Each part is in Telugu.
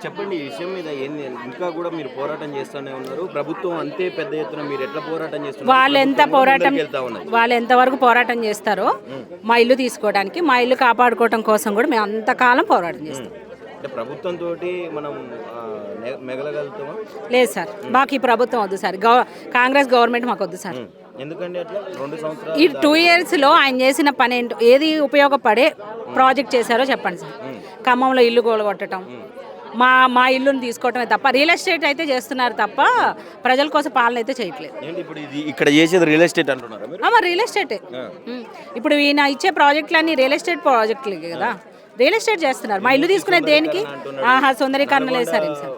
చెప్పండి ఈ విషయం మీద ఏంది, ఇంకా కూడా మీరు పోరాటం చేస్తూనే ఉన్నారు, ప్రభుత్వం అంతే పెద్ద ఎత్తున మీరు ఎట్లా పోరాటం చేస్తున్నారు? వాళ్ళు ఎంతవరకు పోరాటం చేస్తారో మా ఇల్లు తీసుకోవడానికి, మా ఇల్లు కాపాడుకోవడం కోసం కూడా మేము అంతకాలం పోరాటం చేస్తాం. ప్రభుత్వం తోటి మనం మెగలగలుగుతామా? లేదు సార్, మాకు ఈ ప్రభుత్వం వద్దు సార్, కాంగ్రెస్ గవర్నమెంట్ మాకు వద్దు సార్. ఎందుకంటే అట్లా 2 సంవత్సరాలు ఈ 2 yearsలో ఆయన చేసిన పని ఏంటో, ఏది ఉపయోగపడే ప్రాజెక్ట్ చేశారో చెప్పండి సార్. ఖమ్మంలో ఇల్లు కూలగొట్టడం, మా ఇల్లుని తీసుకోవటమే తప్ప, రియల్ ఎస్టేట్ అయితే చేస్తున్నారు తప్ప ప్రజల కోసం పాలన అయితే చేయట్లేదు. ఇప్పుడు ఇక్కడ చేసేది రియల్ ఎస్టేట్ అంటున్నారు? రియల్ ఎస్టేటే. ఇప్పుడు ఈయన ఇచ్చే ప్రాజెక్టులన్నీ రియల్ ఎస్టేట్ ప్రాజెక్టులు కదా, రియల్ ఎస్టేట్ చేస్తున్నారు. మా ఇల్లు తీసుకునేది దేనికి? సుందరీకరణ లేదు సార్. ఏం సార్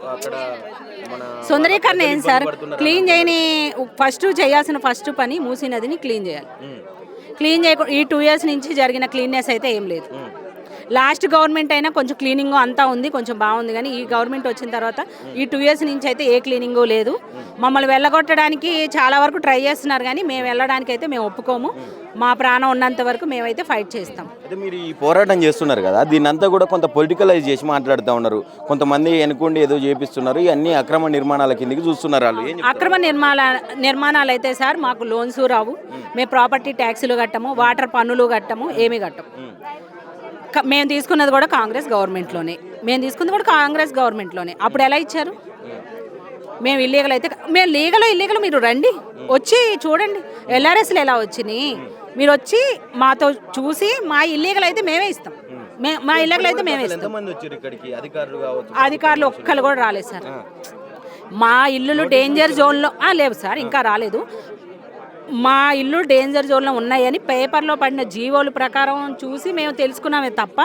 సుందరీకరణ ఏం సార్? క్లీన్ చేయని ఫస్ట్ చేయాల్సిన ఫస్ట్ పని మూసీ నదిని క్లీన్ చేయాలి. క్లీన్ చేయకుండా ఈ 2 years నుంచి జరిగిన క్లీన్నెస్ అయితే ఏం లేదు. లాస్ట్ గవర్నమెంట్ అయినా కొంచెం క్లీనింగ్ అంతా ఉంది, కొంచెం బాగుంది. కానీ ఈ గవర్నమెంట్ వచ్చిన తర్వాత ఈ 2 years నుంచి అయితే ఏ క్లీనింగు లేదు. మమ్మల్ని వెళ్ళగొట్టడానికి చాలా వరకు ట్రై చేస్తున్నారు, కానీ మేము వెళ్ళడానికి అయితే మేము ఒప్పుకోము. మా ప్రాణం ఉన్నంత వరకు మేమైతే ఫైట్ చేస్తాం. అయితే మీరు ఈ పోరాటం చేస్తున్నారు కదా, దీన్ని అంతా కూడా కొంత పొలిటికలైజ్ చేసి మాట్లాడుతూ ఉన్నారు. కొంతమంది వెనుకుండి ఏదో చేపిస్తున్నారు, ఇవన్నీ అక్రమ నిర్మాణాల కిందకి చూస్తున్నారు వాళ్ళు. అక్రమ నిర్మాణాలు అయితే సార్ మాకు లోన్స్ రావు, మేము ప్రాపర్టీ ట్యాక్సులు కట్టము, వాటర్ పన్నులు కట్టము, ఏమీ కట్టము. మేము తీసుకున్నది కూడా కాంగ్రెస్ గవర్నమెంట్లోనే. అప్పుడు ఎలా ఇచ్చారు? మేము ఇల్లీగల్ అయితే, మేము ఇల్లీగల్ మీరు రండి, వచ్చి చూడండి ఎల్ఆర్ఎస్లు ఎలా వచ్చినాయి. మీరు వచ్చి మాతో చూసి మా ఇల్లీగల్ అయితే మేమే ఇస్తాం. మా ఇల్లీగల్ అయితే మేమే ఇస్తాం. అధికారులు ఒక్కరు కూడా రాలేదు సార్. మా ఇల్లులు డేంజర్ జోన్లో లేవు సార్, ఇంకా రాలేదు. మా ఇల్లు డేంజర్ జోన్లో ఉన్నాయని పేపర్లో పడిన జీవోల ప్రకారం చూసి మేము తెలుసుకున్నామే తప్ప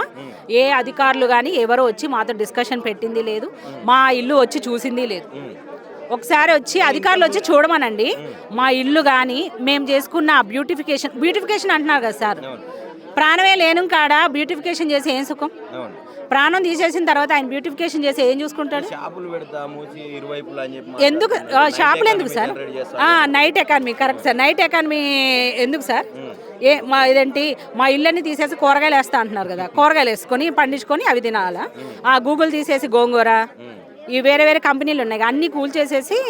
ఏ అధికారులు కానీ ఎవరో వచ్చి మాతో డిస్కషన్ పెట్టింది లేదు, మా ఇల్లు వచ్చి చూసింది లేదు. ఒకసారి వచ్చి అధికారులు వచ్చి చూడమనండి మా ఇల్లు. కానీ మేము చేసుకున్న బ్యూటిఫికేషన్ అంటున్నారు కదా సార్, ప్రాణమే లేను కాడ బ్యూటిఫికేషన్ చేసి ఏం సుఖం? ప్రాణం తీసేసిన తర్వాత ఆయన బ్యూటిఫికేషన్ చేసి ఏం చూసుకుంటాడు? ఎందుకు షాపులు ఎందుకు sir? Night economy correct sir. Night economy ఎందుకు సార్? ఇదేంటి మా ఇళ్ళని తీసేసి కూరగాయలు వేస్తా అంటున్నారు కదా, కూరగాయలు వేసుకొని పండించుకొని అవి తినాలా? గూగుల్ తీసేసి గోంగూర, ఈ వేరే కంపెనీలు ఉన్నాయి, అన్నీ కూల్చేసేసి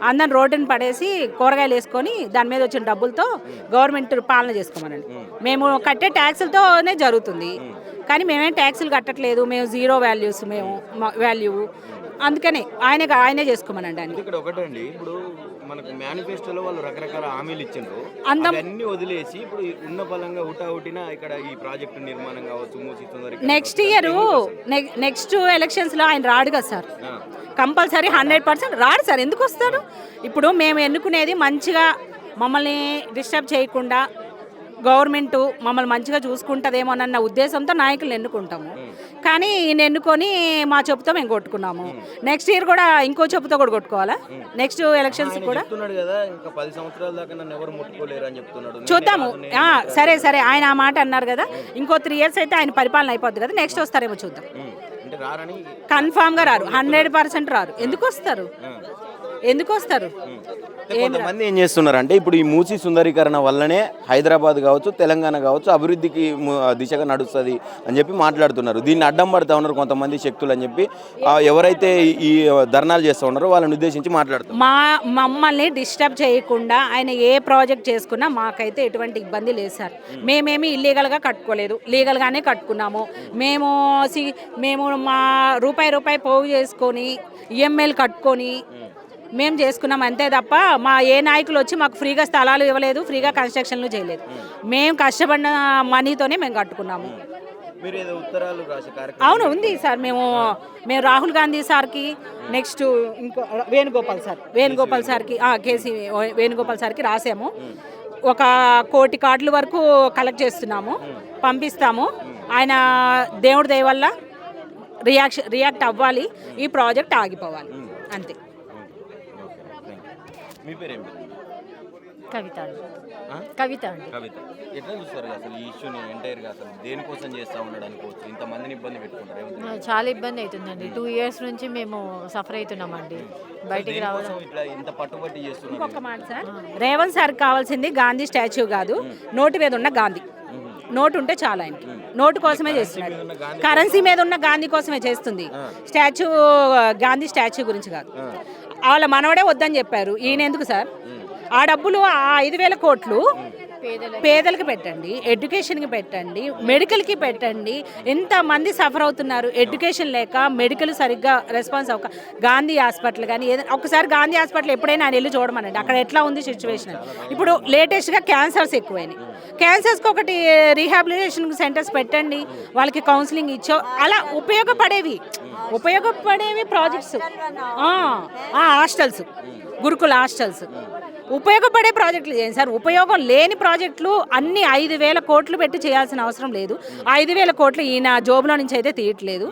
అందరిని రోడ్డుని పడేసి కూరగాయలు వేసుకొని దాని మీద వచ్చిన డబ్బులతో గవర్నమెంట్ పాలన చేసుకోమనండి. మేము కట్టే ట్యాక్సులతోనే జరుగుతుంది, కానీ మేమేం ట్యాక్సులు కట్టట్లేదు. మేము జీరో వాల్యూస్, మేము వాల్యూ, అందుకనే ఆయనే చేసుకోమనండి. అని ఇక్కడ ఒకటండి, ఇప్పుడు మనకు మేనిఫెస్టోలో వాళ్ళు రకరకాల హామీలు ఇచ్చిండ్రు, అన్ని వదిలేసి ఇప్పుడు ఉన్న బలంగా హుటాహుటిన ఇక్కడ ఈ ప్రాజెక్టు నిర్మాణం కావచ్చు నెక్స్ట్ ఎలక్షన్స్లో ఆయన రాడు కదా సార్, కంపల్సరీ 100% రాడు సార్. ఎందుకు వస్తాడు? ఇప్పుడు మేము ఎన్నుకునేది మంచిగా మమ్మల్ని డిస్టర్బ్ చేయకుండా గవర్నమెంట్ మమ్మల్ని మంచిగా చూసుకుంటుందేమోనన్న ఉద్దేశంతో నాయకులను ఎన్నుకుంటాము. కానీ ఈయన ఎన్నుకొని మా చెప్పుతో మేము కొట్టుకున్నాము. నెక్స్ట్ ఇయర్ కూడా ఇంకో చెప్పుతో కూడా కొట్టుకోవాలా? నెక్స్ట్ ఎలక్షన్స్ కూడా చూద్దాము. సరే ఆయన ఆ మాట అన్నారు కదా, ఇంకో 3 years అయితే ఆయన పరిపాలన అయిపోద్ది కదా, నెక్స్ట్ వస్తారేమో చూద్దాం. కన్ఫామ్గా రారు, 100% రారు. ఎందుకు వస్తారు? కొంతమంది ఏం చేస్తున్నారు అంటే, ఇప్పుడు ఈ మూసీ సుందరీకరణ వల్లనే హైదరాబాద్ కావచ్చు, తెలంగాణ కావచ్చు అభివృద్ధికి దిశగా నడుస్తుంది అని చెప్పి మాట్లాడుతున్నారు. దీన్ని అడ్డం పడతా ఉన్నారు కొంతమంది శక్తులు అని చెప్పి ఎవరైతే ఈ ధర్నాలు చేస్తూ ఉన్నారో వాళ్ళని ఉద్దేశించి మాట్లాడుతున్నారు. మమ్మల్ని డిస్టర్బ్ చేయకుండా ఆయన ఏ ప్రాజెక్ట్ చేసుకున్నా మాకైతే ఎటువంటి ఇబ్బంది లేదు సార్. మేమేమి ఇల్లీగల్గా కట్టుకోలేదు, లీగల్గానే కట్టుకున్నాము. మేము మా రూపాయి పోగు చేసుకొని ఈఎంఐలు కట్టుకొని మేము చేసుకున్నాం అంతే తప్ప మా ఏ నాయకులు వచ్చి మాకు ఫ్రీగా స్థలాలు ఇవ్వలేదు, ఫ్రీగా కన్స్ట్రక్షన్లు చేయలేదు. మేము కష్టపడిన మనీతోనే మేము కట్టుకున్నాము. ఉంది సార్. మేము రాహుల్ గాంధీ సార్కి, నెక్స్ట్ ఇంకో వేణుగోపాల్ సార్కి కేసీ వేణుగోపాల్ సార్కి రాసాము. 1 కోటి కార్డుల వరకు కలెక్ట్ చేస్తున్నాము, పంపిస్తాము. ఆయన దేవుడి దయ వల్ల రియాక్ట్ అవ్వాలి, ఈ ప్రాజెక్ట్ ఆగిపోవాలి, అంతే. మీ పేరేం? కవిత అండి. ఎట్లా చూస్తారు అసలు ఈ ఇష్యూని ఎంటైర్గా? అసలు దేనికోసం చేస్తా ఉన్నాడు అనుకోవచ్చు, ఇంతమందిని ఇబ్బంది పెట్టుకుంటారు? చాలా ఇబ్బంది అవుతుందండి. 2 years నుంచి మేము సఫర్ అవుతున్నామండి. బయటికి రావడం ఇట్లా ఇంత పట్టుబట్టి చేస్తున్నారు. ఇంకొక మాట సార్, రేవంత్ సార్ కావాల్సింది గాంధీ స్టాచ్యూ కాదు, నోటి మీద ఉన్న గాంధీ. నోటు ఉంటే చాలా ఆయనకి. నోటు కోసమే చేస్తున్నాడు. కరెన్సీ మీద ఉన్న గాంధీ కోసమే చేస్తుంది. స్టాచ్యూ గాంధీ స్టాచ్యూ గురించి కాదు. వాళ్ళ మనవడే వద్దని చెప్పారు. ఈయన ఎందుకు సార్? ఆ డబ్బులు ఆ 5,000 కోట్లు పేదలకు పెట్టండి, ఎడ్యుకేషన్కి పెట్టండి, మెడికల్కి పెట్టండి. ఎంతమంది సఫర్ అవుతున్నారు ఎడ్యుకేషన్ లేక, మెడికల్ సరిగ్గా రెస్పాన్స్ అవ్వక. గాంధీ హాస్పిటల్ కానీ ఏదైనా ఒకసారి గాంధీ హాస్పిటల్ ఎప్పుడైనా ఆయన వెళ్ళి చూడమనండి, అక్కడ ఎట్లా ఉంది సిచ్యువేషన్. ఇప్పుడు లేటెస్ట్గా క్యాన్సర్స్ ఎక్కువైనాయి. క్యాన్సర్స్కి ఒకటి రీహాబిలిటేషన్ సెంటర్స్ పెట్టండి, వాళ్ళకి కౌన్సిలింగ్ ఇచ్చో, అలా ఉపయోగపడేవి ప్రాజెక్ట్స్. హాస్టల్స్, గురుకుల హాస్టల్స్ ఉపయోగపడే ప్రాజెక్టులు చేయండి సార్. ఉపయోగం లేని ప్రాజెక్టులు అన్ని 5,000 కోట్లు పెట్టి చేయాల్సిన అవసరం లేదు. 5,000 కోట్లు ఈయన జోబులో నుంచి అయితే తీయట్లేదు.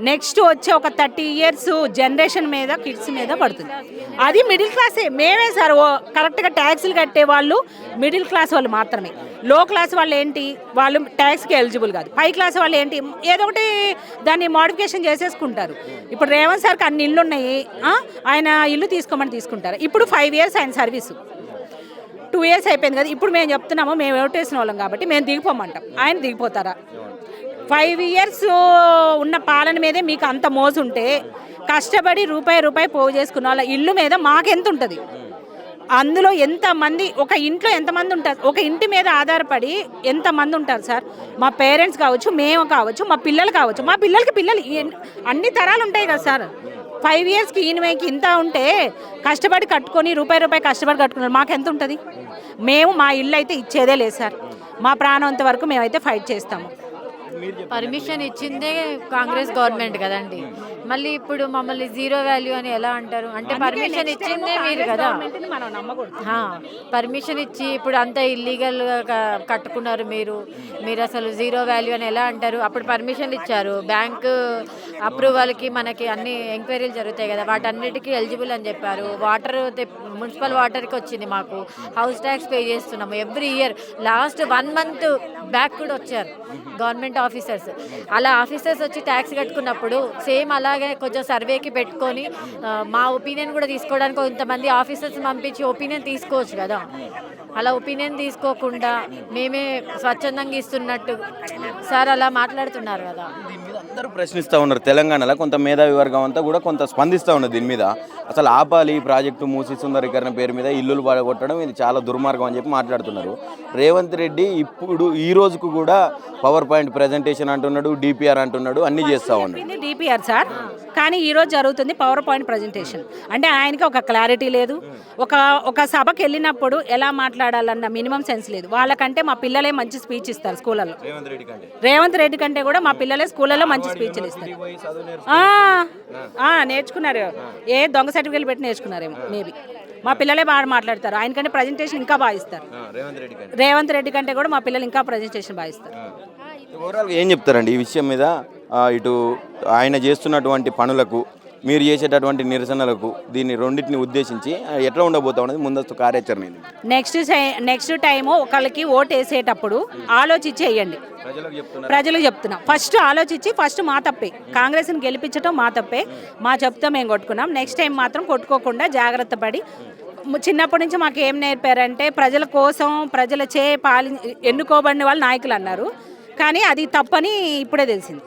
నెక్స్ట్ వచ్చే ఒక 30 years జనరేషన్ మీద, కిడ్స్ మీద పడుతుంది. అది మిడిల్ క్లాసే. మేమే సార్ కరెక్ట్గా ట్యాక్సులు కట్టే వాళ్ళు మిడిల్ క్లాస్ వాళ్ళు మాత్రమే. లో క్లాస్ వాళ్ళు ఏంటి, వాళ్ళు ట్యాక్స్కి ఎలిజిబుల్ కాదు. హై క్లాస్ వాళ్ళు ఏంటి, ఏదో ఒకటి దాన్ని మోడిఫికేషన్ చేసేసుకుంటారు. ఇప్పుడు రేవంత్ సార్కి అన్ని ఇల్లు ఉన్నాయి, ఆయన ఇల్లు తీసుకోమని తీసుకుంటారు. ఇప్పుడు 5 years ఆయన సర్వీసు, 2 years అయిపోయింది కదా. ఇప్పుడు మేము చెప్తున్నాము, మేము ఓటేసిన వాళ్ళం కాబట్టి మేము దిగిపోమంటాం. ఆయన దిగిపోతారా? 5 years ఉన్న పాలన మీదే మీకు అంత మోజు ఉంటే, కష్టపడి రూపాయి పోగు చేసుకున్న వాళ్ళ ఇల్లు మీద మాకెంత ఉంటుంది? అందులో ఎంతమంది, ఒక ఇంట్లో ఎంతమంది ఉంటారు? ఒక ఇంటి మీద ఆధారపడి ఎంతమంది ఉంటారు సార్? మా పేరెంట్స్ కావచ్చు, మేము కావచ్చు, మా పిల్లలు కావచ్చు. మా పిల్లలు అన్ని తరాలు ఉంటాయి కదా సార్. 5 yearsకి ఈయనకి ఇంత ఉంటే కష్టపడి కట్టుకొని రూపాయి కష్టపడి కట్టుకున్నారు. మాకు ఎంత ఉంటుంది? మేము మా ఇల్లు అయితే ఇచ్చేదే లేదు సార్. మా ప్రాణం వరకు మేమైతే ఫైట్ చేస్తాము. పర్మిషన్ ఇచ్చిందే కాంగ్రెస్ గవర్నమెంట్ కదండి. మళ్ళీ ఇప్పుడు మమ్మల్ని జీరో వాల్యూ అని ఎలా అంటారు? అంటే పర్మిషన్ ఇచ్చిందే మీరు కదా. పర్మిషన్ ఇచ్చి ఇప్పుడు అంతా ఇల్లీగల్గా కట్టుకున్నారు మీరు అసలు జీరో వాల్యూ అని ఎలా అంటారు? అప్పుడు పర్మిషన్ ఇచ్చారు, బ్యాంకు అప్రూవల్కి మనకి అన్ని ఎంక్వైరీలు జరుగుతాయి కదా, వాటన్నిటికీ ఎలిజిబుల్ అని చెప్పారు. వాటర్ మున్సిపల్ వాటర్కి వచ్చింది, మాకు హౌస్ ట్యాక్స్ పే చేస్తున్నాము every year. Last 1 month back కూడా వచ్చారు గవర్నమెంట్ ఆఫీసర్స్. అలా ఆఫీసర్స్ వచ్చి ట్యాక్స్ కట్టుకున్నప్పుడు సేమ్ అలాగే కొంచెం సర్వేకి పెట్టుకొని మా ఒపీనియన్ కూడా తీసుకోవడానికి కొంతమంది ఆఫీసర్స్ పంపించి ఒపీనియన్ తీసుకోవచ్చు కదా. అలా ఒపీనియన్ తీసుకోకుండా మేమే స్వచ్ఛందంగా ఇస్తున్నట్టు సార్ అలా మాట్లాడుతున్నారు కదా. దీని మీద అందరూ ప్రశ్నిస్తూ ఉన్నారు. తెలంగాణలో కొంత మేధావి వర్గం అంతా కూడా కొంత స్పందిస్తూ ఉన్నది దీని మీద. అసలు ఆపాలి ఈ ప్రాజెక్టు, మూసి సుందరీకరణ పేరు మీద ఇల్లులు పడగొట్టడం ఇది చాలా దుర్మార్గం అని చెప్పి మాట్లాడుతున్నారు. రేవంత్ రెడ్డి ఇప్పుడు ఈ రోజుకు కూడా పవర్ పాయింట్ ప్రజెంటేషన్ అంటున్నాడు, డిపిఆర్ అంటున్నాడు, అన్ని చేస్తా ఉన్నాడు. డిపిఆర్ సార్, కానీ ఈరోజు జరుగుతుంది పవర్ పాయింట్ ప్రజెంటేషన్. అంటే ఆయనకి ఒక క్లారిటీ లేదు. ఒక సభకి వెళ్ళినప్పుడు ఎలా మాట్లాడాలన్న మినిమం సెన్స్ లేదు. వాళ్ళకంటే మా పిల్లలే మంచి స్పీచ్ ఇస్తారు స్కూళ్ళలో. రేవంత్ రెడ్డి కంటే కూడా మా పిల్లలే స్కూళ్ళలో మంచి స్పీచ్లు ఇస్తారు. నేర్చుకున్నారు, ఏ దొంగ సర్టిఫికేట్లు పెట్టి నేర్చుకున్నారేమో మేబీ. మా పిల్లలే బాగా మాట్లాడతారు. ఆయనకంటే ప్రజెంటేషన్ ఇంకా బాగా ఇస్తారు. రేవంత్ రెడ్డి కంటే కూడా మా పిల్లలు ఇంకా ప్రజెంటేషన్ బాగా ఇస్తారు. ఓవరాల్గా ఏం చెప్తారండి ఈ విషయం మీద? ఇటు ఆయన చేస్తున్నటువంటి పనులకు, మీరు చేసేటటువంటి నిరసనలకు, దీన్ని రెండింటిని ఉద్దేశించి ఎట్లా ఉండబోతా ఉన్నది ముందస్తు కార్యాచరణ? నెక్స్ట్ టైము ఒకళ్ళకి ఓటు వేసేటప్పుడు ఆలోచించి వేయండి. ప్రజలకు చెప్తున్నా, ఫస్ట్ ఆలోచించి, ఫస్ట్ మా తప్పే, కాంగ్రెస్ని గెలిపించడం మా తప్పే. మా చెప్తా మేము కొట్టుకున్నాం. నెక్స్ట్ టైం మాత్రం కొట్టుకోకుండా జాగ్రత్త పడి, చిన్నప్పటి నుంచి మాకు ఏం నేర్పారంటే ప్రజల కోసం, ప్రజలచే ఎన్నుకోబడిన వాళ్ళు నాయకులు అన్నారు. కానీ అది తప్పని ఇప్పుడే తెలిసింది.